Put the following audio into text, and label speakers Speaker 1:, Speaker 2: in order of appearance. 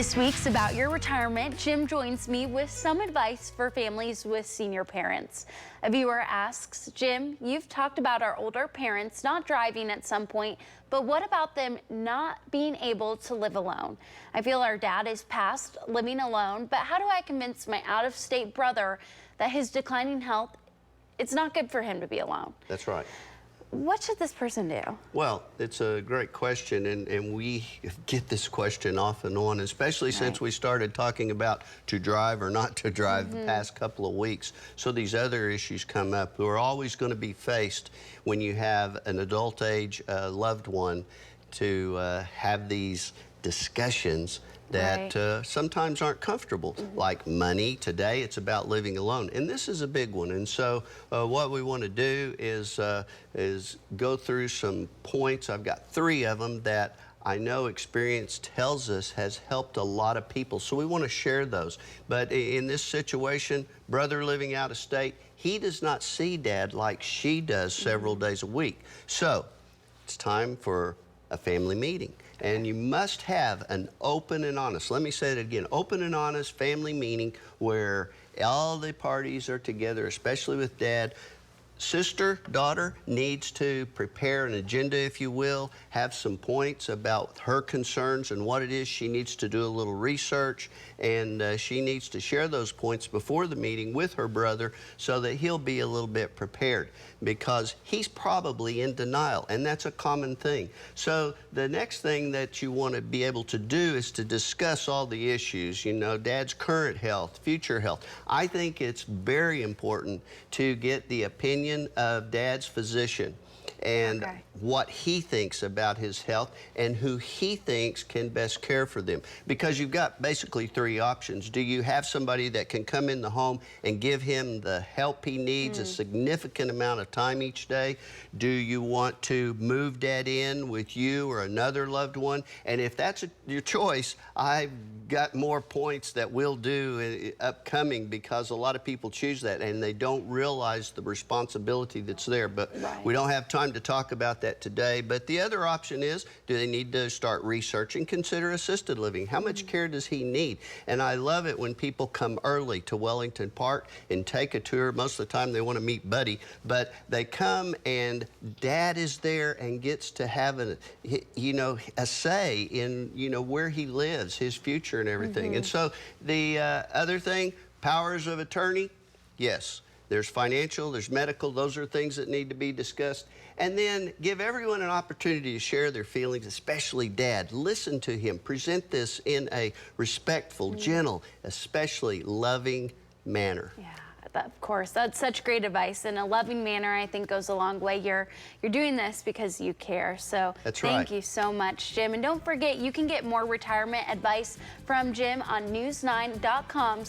Speaker 1: This week's About Your Retirement, Jim joins me with some advice for families with senior parents. A viewer asks, Jim, you've talked about our older parents not driving at some point, but what about them not being able to live alone? I feel our dad is past living alone, but how do I convince my out-of-state brother that his declining health, it's not good for him to be alone?
Speaker 2: That's right.
Speaker 1: What should this person do?
Speaker 2: Well, it's a great question, and we get this question off and on, especially since we started talking about to drive or not to drive the past couple of weeks. So these other issues come up who are always going to be faced when you have an adult age loved one to have these discussions that sometimes aren't comfortable, like money. Today it's about living alone, and this is a big one. And so what we want to do is go through some points. I've got 3 of them that I know experience tells us has helped a lot of people, so we want to share those. But in this situation, brother living out of state, he does not see dad like she does several days a week. So it's time for a family meeting. And you must have an open and honest, let me say it again, open and honest family meeting where all the parties are together, especially with dad. Sister, daughter needs to prepare an agenda, if you will, have some points about her concerns and what it is she needs to do a little research, and she needs to share those points before the meeting with her brother so that he'll be a little bit prepared, because he's probably in denial, and that's a common thing. So the next thing that you want to be able to do is to discuss all the issues, you know, dad's current health, future health. I think it's very important to get the opinion of dad's physician and what he thinks about his health and who he thinks can best care for them. Because you've got basically 3 options. Do you have somebody that can come in the home and give him the help he needs a significant amount of time each day? Do you want to move dad in with you or another loved one? And if that's your choice, I've got more points that we'll do upcoming, because a lot of people choose that and they don't realize the responsibility that's there. But we don't have time to talk about that today. But the other option is, do they need to start researching, consider assisted living? How much care does he need? And I love it when people come early to Wellington Park and take a tour. Most of the time they want to meet Buddy, but they come and dad is there and gets to have a say in, where he lives, his future and everything. And so the other thing, powers of attorney, yes. There's financial, there's medical, those are things that need to be discussed. And then give everyone an opportunity to share their feelings, especially dad. Listen to him, present this in a respectful, gentle, especially loving manner.
Speaker 1: Yeah. Of course, that's such great advice, and a loving manner, I think, goes a long way. You're doing this because you care. So thank you so much, Jim. And don't forget, you can get more retirement advice from Jim on news9.com/